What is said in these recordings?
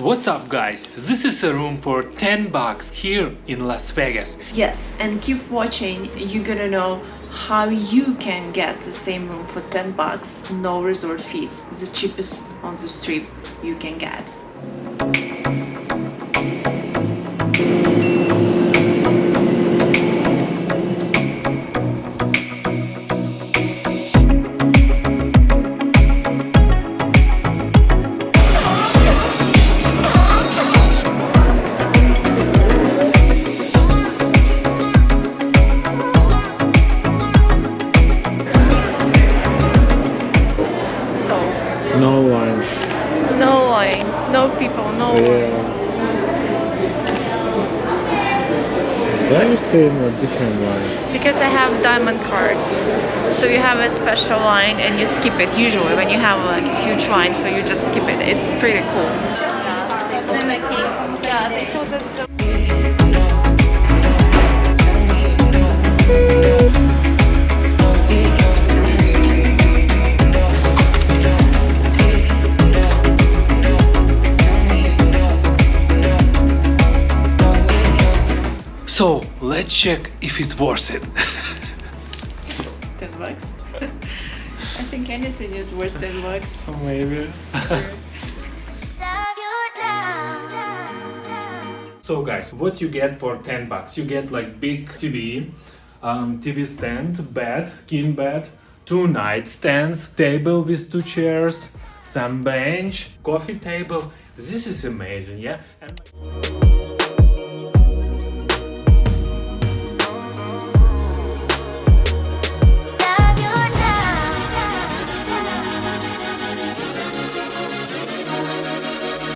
What's up guys, this is a room for $10 here in Las Vegas. Yes, and keep watching, you're gonna know how you can get the same room for $10, no resort fees, the cheapest on the strip you can get. No line. No line, no people, no line. Why you stay in a different line? Because I have diamond card, so you have a special line and you skip it usually when you have like a huge line, so you just skip it. It's pretty cool. Yeah, they told us so. So let's check if it's worth it. $10. I think anything is worth $10. Maybe. So guys, what you get for $10? You get like big TV, TV stand, bed, king bed, 2 nightstands, table with 2 chairs, some bench, coffee table. This is amazing, yeah? And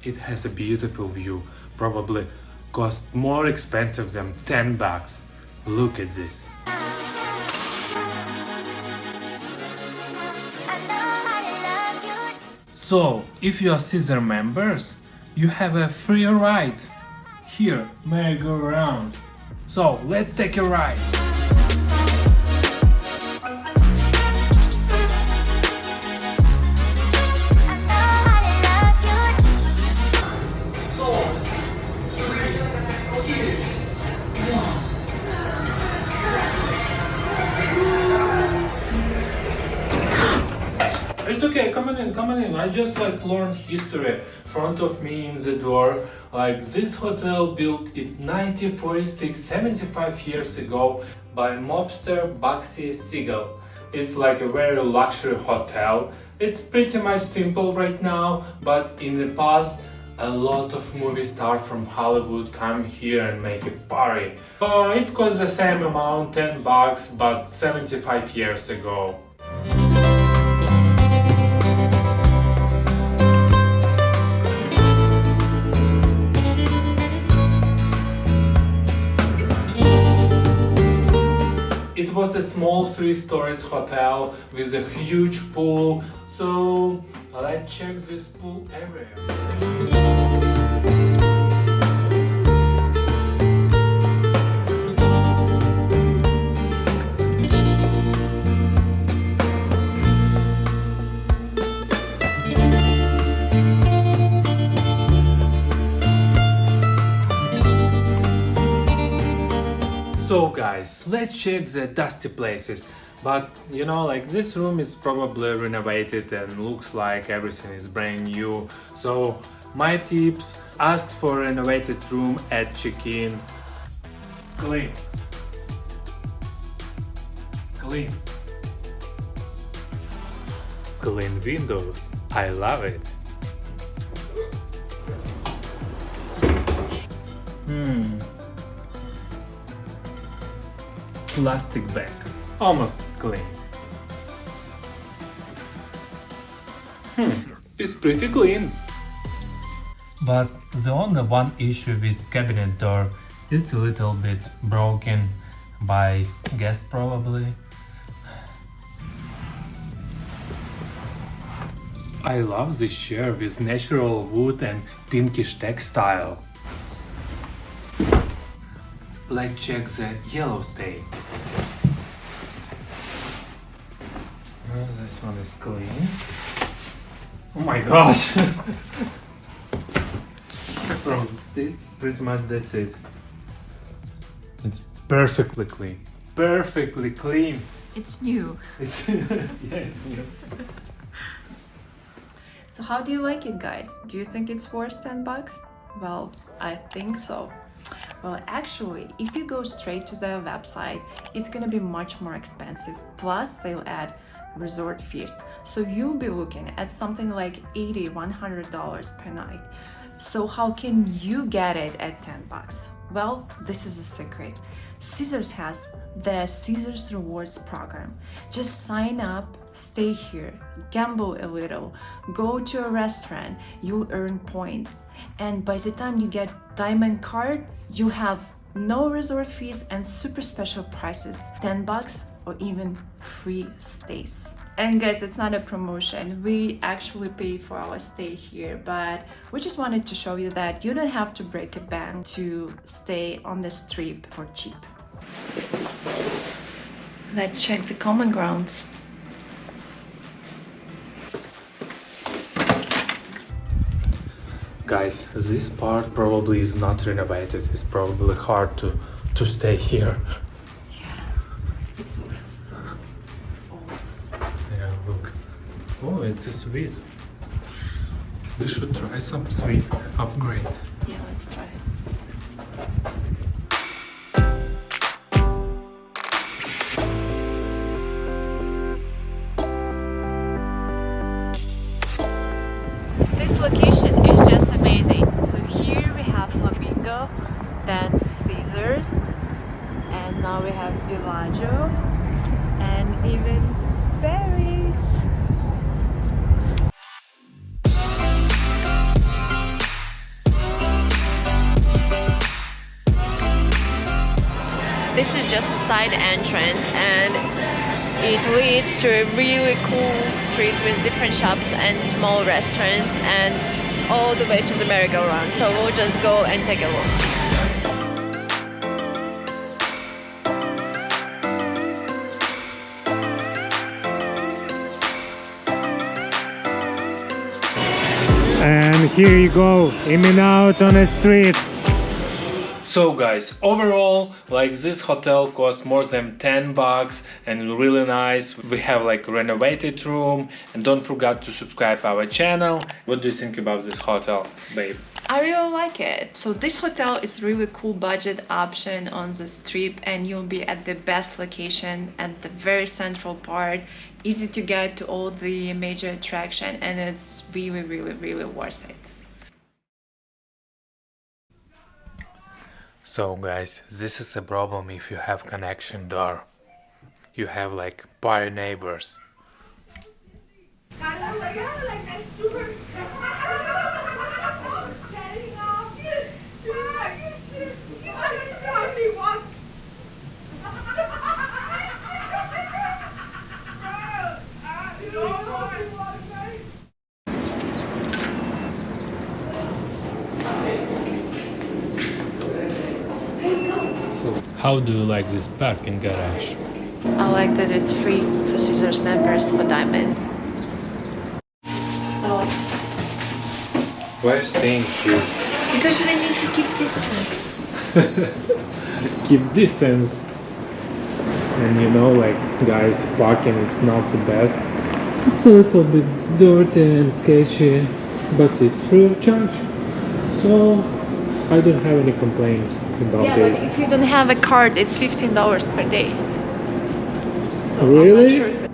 it has a beautiful view, probably cost more expensive than $10. Look at this. So, if you are Caesar members, you have a free ride. Here, merry-go-round. So, let's take a ride. It's okay, come on in. I just like learned history. Front of me in the door. Like this hotel built in 1946, 75 years ago by mobster Bugsy Siegel. It's like a very luxury hotel. It's pretty much simple right now, but in the past a lot of movie stars from Hollywood come here and make a party. It cost the same amount, $10, but 75 years ago. It was a small 3-story hotel with a huge pool, so let's check this pool area. So guys, let's check the dusty places. But you know, like this room is probably renovated and looks like everything is brand new. So my tips, ask for a renovated room at check-in. Clean. Clean. Clean windows. I love it. Plastic bag. Almost clean. It's pretty clean. But the only one issue with cabinet door, it's a little bit broken by gas probably. I love this chair with natural wood and pinkish textile. Let's check the yellow stain. This one is clean. Oh my gosh! from this, pretty much that's it. It's perfectly clean. Perfectly clean. It's new. It's yeah, it's new. So how do you like it, guys? Do you think it's worth 10 bucks? Well, I think so. Well, actually, if you go straight to their website, it's gonna be much more expensive. Plus, they'll add resort fees. So you'll be looking at something like $80, $100 per night. So how can you get it at 10 bucks? Well, this is a secret. Caesars has the Caesars Rewards program. Just sign up, stay here, gamble a little, go to a restaurant, you earn points. And by the time you get Diamond card, you have no resort fees and super special prices, 10 bucks or even free stays. And guys, it's not a promotion. We actually pay for our stay here, but we just wanted to show you that you don't have to break a bank to stay on the strip for cheap. Let's check the common grounds. Guys, this part probably is not renovated. It's probably hard to stay here. Yeah, it looks old. Yeah, look. Oh, it's a suite. We should try some suite upgrade. Yeah, let's try it. This location is just amazing. So here we have Flamingo, then Caesars, and now we have Villaggio, and even Paris. This is just a side entrance, and it leads to a really cool street with different shops and small restaurants and all the way to the merry-go-round. So we'll just go and take a look. And here you go, in and out on the street. So guys, overall, like this hotel costs more than 10 bucks and really nice. We have like renovated room, and don't forget to subscribe our channel. What do you think about this hotel, babe? I really like it. So this hotel is really cool budget option on the strip, and you'll be at the best location at the very central part, easy to get to all the major attraction, and it's really worth it. So guys, this is a problem if you have connection door. You have like party neighbors. So how do you like this parking garage? I like that it's free for Caesars members for Diamond. Why are you staying here? Because we need to keep distance. Keep distance. And you know, like, guys, parking is not the best. It's a little bit dirty and sketchy, but it's free of charge. So I don't have any complaints about Yeah, it. but if you don't have a card, it's $15 per day. So Really? I'm not sure.